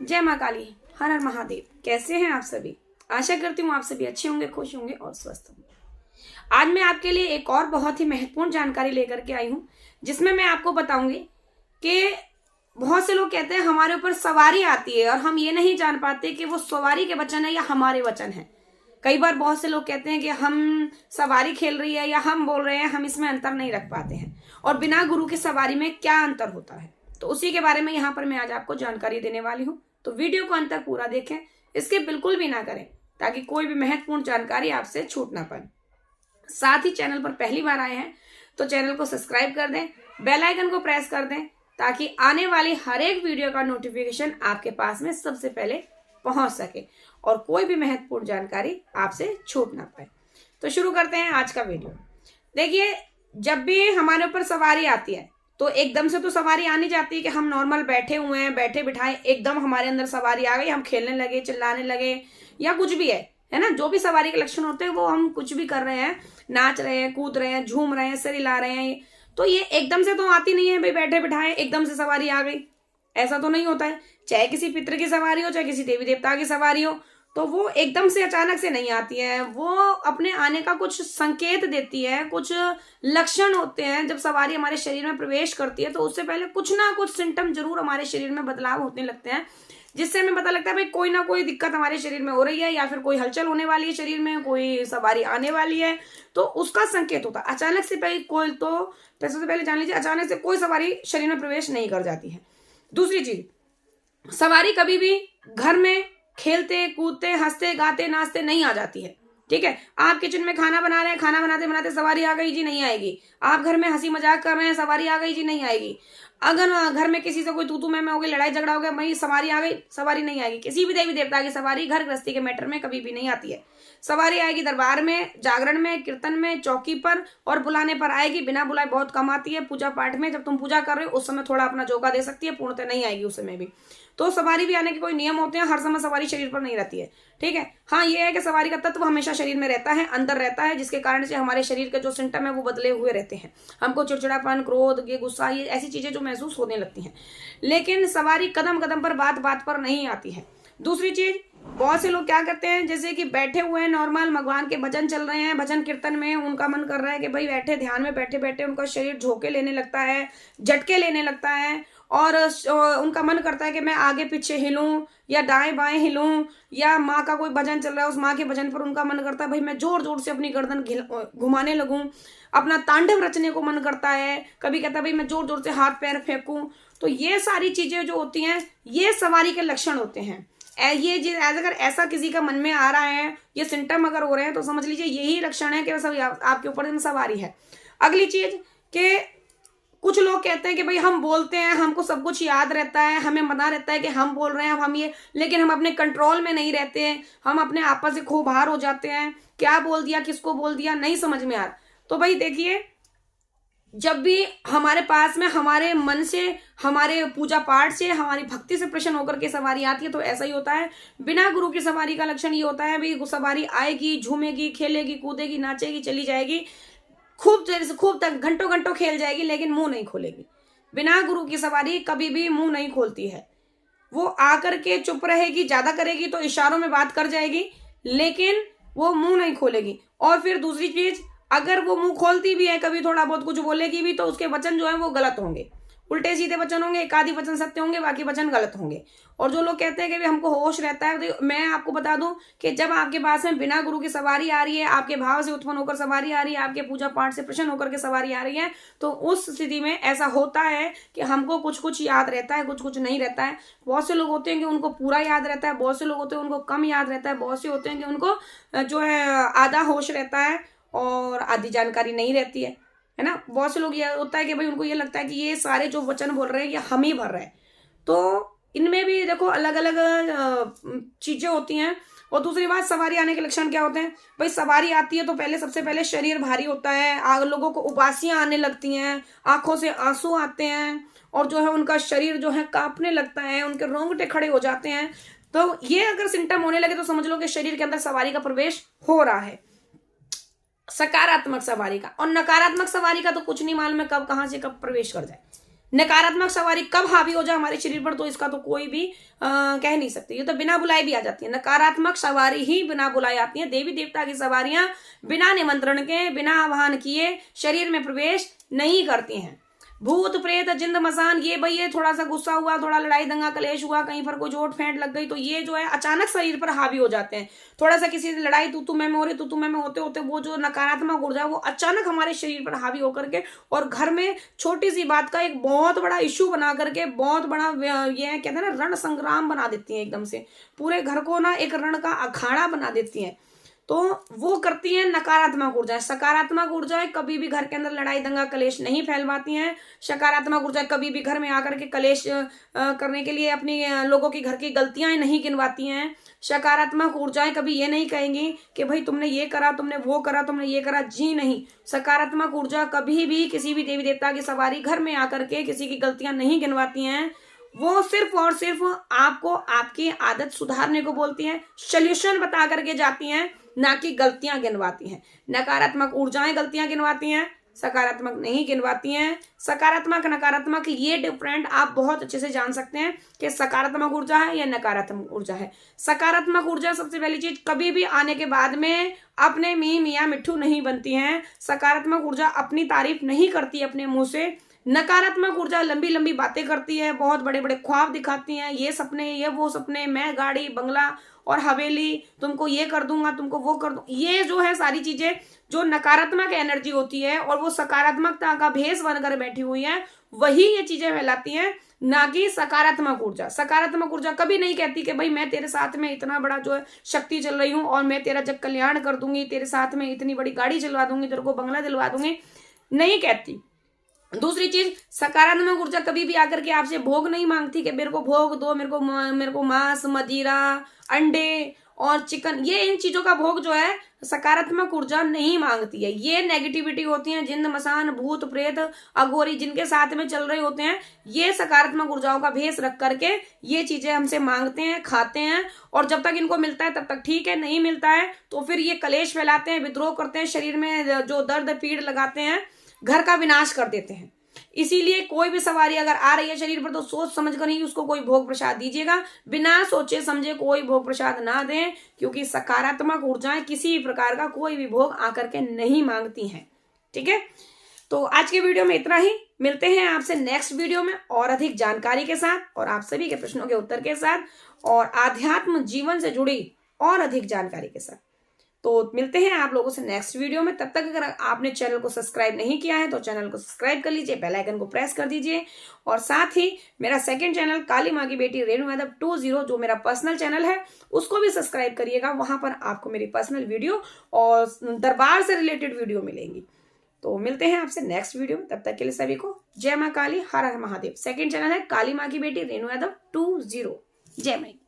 जय माँ काली, हर हर महादेव। कैसे हैं आप सभी? आशा करती हूँ आप सभी अच्छे होंगे, खुश होंगे और स्वस्थ होंगे। आज मैं आपके लिए एक और बहुत ही महत्वपूर्ण जानकारी लेकर के आई हूँ, जिसमें मैं आपको बताऊंगी कि बहुत से लोग कहते हैं हमारे ऊपर सवारी आती है और हम ये नहीं जान पाते कि वो सवारी के वचन है या हमारे वचन है। कई बार बहुत से लोग कहते हैं कि हम सवारी खेल रही है या हम बोल रहे हैं, हम इसमें अंतर नहीं रख पाते हैं और बिना गुरु की सवारी में क्या अंतर होता है, तो उसी के बारे में यहाँ पर मैं आज आपको जानकारी देने वाली हूँ। तो वीडियो को अंत तक पूरा देखें, इसके बिल्कुल भी ना करें ताकि कोई भी महत्वपूर्ण जानकारी आपसे छूट ना पाए। साथ ही चैनल पर पहली बार आए हैं तो चैनल को सब्सक्राइब कर दें, बेल आइकन को प्रेस कर दें ताकि आने वाली हर एक वीडियो का नोटिफिकेशन आपके पास में सबसे पहले पहुंच सके और कोई भी महत्वपूर्ण जानकारी आपसे छूट ना पाए। तो शुरू करते हैं आज का वीडियो। देखिए, जब भी हमारे ऊपर सवारी आती है तो एकदम से तो सवारी आनी जाती है कि हम नॉर्मल बैठे हुए हैं, बैठे बिठाए एकदम हमारे अंदर सवारी आ गई, हम खेलने लगे, चिल्लाने लगे या कुछ भी है ना। जो भी सवारी के लक्षण होते हैं वो हम कुछ भी कर रहे हैं, नाच रहे हैं, कूद रहे हैं, झूम रहे हैं, सिर हिला रहे हैं, तो ये एकदम से तो आती नहीं है भाई बैठे बिठाए एकदम से सवारी आ गई, ऐसा तो नहीं होता है। चाहे किसी पितृ की सवारी हो, चाहे किसी देवी देवता की सवारी हो, तो वो एकदम से अचानक से नहीं आती है। वो अपने आने का कुछ संकेत देती है, कुछ लक्षण होते हैं। जब सवारी हमारे शरीर में प्रवेश करती है तो उससे पहले कुछ ना कुछ सिम्टम जरूर हमारे शरीर में बदलाव होने लगते हैं, जिससे हमें पता लगता है भाई कोई ना कोई दिक्कत हमारे शरीर में हो रही है या फिर कोई हलचल होने वाली है शरीर में, कोई सवारी आने वाली है, तो उसका संकेत होता है। अचानक से पहले कोई तो सबसे पहले जान लीजिए, अचानक से कोई सवारी शरीर में प्रवेश नहीं कर जाती है। दूसरी चीज, सवारी कभी भी घर में खेलते कूदते हंसते गाते नाचते नहीं आ जाती है। ठीक है, आप किचन में खाना बना रहे हैं, खाना बनाते बनाते सवारी आ गई जी, नहीं आएगी। आप घर में हंसी मजाक कर रहे हैं, सवारी आ गई जी, नहीं आएगी। अगर घर में किसी से कोई तू मैं हो गई, लड़ाई झगड़ा हो गया, भाई सवारी आ गई, सवारी नहीं आएगी। किसी भी देवी देवता की सवारी घर गृहस्थी के मैटर में कभी भी नहीं आती है। सवारी आएगी दरबार में, जागरण में, कीर्तन में, चौकी पर और बुलाने पर आएगी। बिना बुलाए बहुत कम आती है। पूजा पाठ में जब तुम पूजा कर रहे हो उस समय थोड़ा अपना जोगा दे सकती है, पूर्णतः नहीं आएगी उस समय भी। तो सवारी भी आने के कोई नियम होते हैं, हर समय सवारी शरीर पर नहीं रहती है। ठीक है, हाँ ये है कि सवारी का तत्व हमेशा शरीर में रहता है, अंदर रहता है, जिसके कारण से हमारे शरीर के जो सिम्टम है वो बदले हुए रहते हैं। हमको चिड़चिड़ापन, क्रोध, ये गुस्सा, ये ऐसी चीजें जो महसूस होने लगती हैं। लेकिन सवारी कदम कदम पर, बात बात पर नहीं आती है। दूसरी चीज, बहुत से लोग क्या करते हैं, जैसे कि बैठे हुए हैं नॉर्मल, भगवान के भजन चल रहे हैं, भजन कीर्तन में उनका मन कर रहा है कि भाई बैठे ध्यान में बैठे बैठे उनका शरीर झोंके लेने लगता है, झटके लेने लगता है और उनका मन करता है कि मैं आगे पीछे हिलूं या दाएं बाएं हिलूं, या माँ का कोई भजन चल रहा है उस माँ के भजन पर उनका मन करता है भाई मैं जोर जोर से अपनी गर्दन घुमाने लगूं, अपना तांडव रचने को मन करता है। कभी कहता है भाई मैं जोर जोर से हाथ पैर फेंकूं। तो ये सारी चीजें जो होती हैं ये सवारी के लक्षण होते हैं। ये अगर ऐसा किसी का मन में आ रहा है, ये सिम्टम अगर हो रहे हैं, तो समझ लीजिए यही लक्षण है कि सब आपके ऊपर सवारी है। अगली चीज कि कुछ लोग कहते हैं कि भाई हम बोलते हैं, हमको सब कुछ याद रहता है, हमें पता रहता है कि हम बोल रहे हैं, हम ये, लेकिन हम अपने कंट्रोल में नहीं रहते हैं, हम अपने आपस से खूब बाहर हो जाते हैं, क्या बोल दिया, किसको बोल दिया, नहीं समझ में आ रहा। तो भाई देखिए, जब भी हमारे पास में हमारे मन से, हमारे पूजा पाठ से, हमारी भक्ति से प्रसन्न होकर के सवारी आती है तो ऐसा ही होता है। बिना गुरु की सवारी का लक्षण ये होता है भाई सवारी आएगी, झूमेगी, खेलेगी, कूदेगी, नाचेगी, चली जाएगी, खूब देर से खूब तक घंटों घंटों खेल जाएगी, लेकिन मुंह नहीं खोलेगी। बिना गुरु की सवारी कभी भी मुंह नहीं खोलती है। वो आकर के चुप रहेगी, ज्यादा करेगी तो इशारों में बात कर जाएगी, लेकिन वो मुंह नहीं खोलेगी। और फिर दूसरी चीज, अगर वो मुंह खोलती भी है, कभी थोड़ा बहुत कुछ बोलेगी भी, तो उसके वचन जो है वो गलत होंगे, उल्टे सीधे वचन होंगे, एक आधी वचन सत्य होंगे, बाकी वचन गलत होंगे। और जो लोग कहते हैं कि हमको होश रहता है, तो मैं आपको बता दूं कि जब आपके पास में बिना गुरु की सवारी आ रही है, आपके भाव से उत्पन्न होकर सवारी आ रही है, आपके पूजा पाठ से प्रसन्न होकर के सवारी आ रही है, तो उस स्थिति में ऐसा होता है कि हमको कुछ कुछ याद रहता है, कुछ कुछ नहीं रहता है। बहुत से लोग होते हैं कि उनको पूरा याद रहता है, बहुत से लोग होते हैं उनको कम याद रहता है, बहुत से होते हैं कि उनको जो है आधा होश रहता है और आधी जानकारी नहीं रहती है ना। बहुत से लोग ये होता है कि भाई उनको ये लगता है कि ये सारे जो वचन बोल रहे हैं ये हम ही भर रहे हैं। तो इनमें भी देखो अलग अलग चीजें होती हैं। और दूसरी बात, सवारी आने के लक्षण क्या होते हैं भाई? सवारी आती है तो पहले सबसे पहले शरीर भारी होता है, लोगों को उबासियां आने लगती हैं, आंखों से आंसू आते हैं और जो है उनका शरीर जो है कांपने लगता है, उनके रोंगटे खड़े हो जाते हैं। तो ये अगर सिम्टम होने लगे तो समझ लो कि शरीर के अंदर सवारी का प्रवेश हो रहा है, सकारात्मक सवारी का। और नकारात्मक सवारी का तो कुछ नहीं मालूम है कब कहां से कब प्रवेश कर जाए। नकारात्मक सवारी कब हावी हो जाए हमारे शरीर पर तो इसका तो कोई भी कह नहीं सकते। ये तो बिना बुलाए भी आ जाती है। नकारात्मक सवारी ही बिना बुलाए आती है। देवी देवता की सवारियां बिना निमंत्रण के, बिना आह्वान किए शरीर में प्रवेश नहीं करती हैं। भूत प्रेत जिंद मसान ये भाई, ये थोड़ा सा गुस्सा हुआ, थोड़ा लड़ाई दंगा कलेश हुआ, कहीं पर कोई चोट फेंट लग गई तो ये जो है अचानक शरीर पर हावी हो जाते हैं। थोड़ा सा किसी से लड़ाई तू मैं हो रही, तू मैं होते होते वो जो नकारात्मक ऊर्जा है वो अचानक हमारे शरीर पर हावी होकर के और घर में छोटी सी बात का एक बहुत बड़ा इश्यू बना करके बहुत बड़ा ये कहते हैं ना रण संग्राम बना देती है। एकदम से पूरे घर को ना एक रण का अखाड़ा बना देती है। तो वो करती हैं नकारात्मक ऊर्जा। सकारात्मक ऊर्जाएं कभी भी घर के अंदर लड़ाई दंगा कलेश नहीं फैलवाती हैं। सकारात्मक ऊर्जा कभी भी घर में आकर के कलेश करने के लिए अपनी लोगों की घर की गलतियां नहीं गिनवाती हैं। सकारात्मक ऊर्जाएं कभी ये नहीं कहेंगी कि भाई तुमने ये करा, तुमने वो करा, तुमने ये करा। जी नहीं, सकारात्मक ऊर्जा कभी भी किसी भी देवी देवता की सवारी घर में आकर के किसी की गलतियां नहीं गिनवाती हैं। वो सिर्फ और सिर्फ आपको आपकी आदत सुधारने को बोलती हैं, सोल्यूशन बता करके जाती हैं, ना कि गलतियां गिनवाती हैं। नकारात्मक ऊर्जाएं गलतियां गिनवाती हैं, सकारात्मक नहीं गिनवाती हैं। सकारात्मक नकारात्मक ये डिफरेंट आप बहुत अच्छे से जान सकते हैं कि सकारात्मक ऊर्जा है या नकारात्मक ऊर्जा है। सकारात्मक ऊर्जा सबसे पहली चीज कभी भी आने के बाद में अपने मियाँ मिट्ठू नहीं बनती हैं। सकारात्मक ऊर्जा अपनी तारीफ नहीं करती अपने मुंह से। नकारात्मक ऊर्जा लंबी लंबी बातें करती है, बहुत बड़े बड़े ख्वाब दिखाती हैं, ये सपने, ये वो सपने, मैं गाड़ी बंगला और हवेली, तुमको ये कर दूंगा, तुमको वो कर दूंगा। ये जो है सारी चीजें जो नकारात्मक एनर्जी होती है और वो सकारात्मकता का भेष बनकर बैठी हुई है, वही ये चीजें फैलाती हैं, ना कि सकारात्मक ऊर्जा। सकारात्मक ऊर्जा कभी नहीं कहती कि भाई मैं तेरे साथ में इतना बड़ा जो है शक्ति चल रही हूँ और मैं तेरा जग कल्याण कर दूंगी, तेरे साथ में इतनी बड़ी गाड़ी चलवा दूंगी, तेरे को बंगला दिलवा दूंगी, नहीं कहती। दूसरी चीज, सकारात्मक ऊर्जा कभी भी आकर के आपसे भोग नहीं मांगती कि मेरे को भोग दो, मेरे को मांस, मदिरा, अंडे और चिकन, ये इन चीजों का भोग जो है सकारात्मक ऊर्जा नहीं मांगती है। ये नेगेटिविटी होती है, जिन्न मसान भूत प्रेत अघोरी जिनके साथ में चल रहे होते हैं, ये सकारात्मक ऊर्जाओं का भेष रख करके ये चीजें हमसे मांगते हैं, खाते हैं और जब तक इनको मिलता है तब तक ठीक है, नहीं मिलता है तो फिर ये कलेश फैलाते हैं, विद्रोह करते हैं, शरीर में जो दर्द पीड़ लगाते हैं, घर का विनाश कर देते हैं। इसीलिए कोई भी सवारी अगर आ रही है शरीर पर तो सोच समझ कर ही उसको कोई भोग प्रसाद दीजिएगा, बिना सोचे समझे कोई भोग प्रसाद ना दें, क्योंकि सकारात्मक ऊर्जाएं किसी भी प्रकार का कोई भी भोग आकर के नहीं मांगती हैं। ठीक है, तो आज के वीडियो में इतना ही। मिलते हैं आपसे नेक्स्ट वीडियो में और अधिक जानकारी के साथ और आप सभी के प्रश्नों के उत्तर के साथ और आध्यात्म जीवन से जुड़ी और अधिक जानकारी के साथ। तो मिलते हैं आप लोगों से नेक्स्ट वीडियो में। तब तक अगर आपने चैनल को सब्सक्राइब नहीं किया है तो चैनल को सब्सक्राइब कर लीजिए, बेल आइकन को प्रेस कर दीजिए और साथ ही मेरा सेकंड चैनल काली माँ की बेटी रेणु यादव 20 जो मेरा पर्सनल चैनल है उसको भी सब्सक्राइब करिएगा। वहां पर आपको मेरी पर्सनल वीडियो और दरबार से रिलेटेड वीडियो मिलेंगी। तो मिलते हैं आपसे नेक्स्ट वीडियो में, तब तक के लिए सभी को जय माँ काली, हर हर महादेव। सेकंड चैनल है काली माँ की बेटी रेणु यादव 20। जय माँ।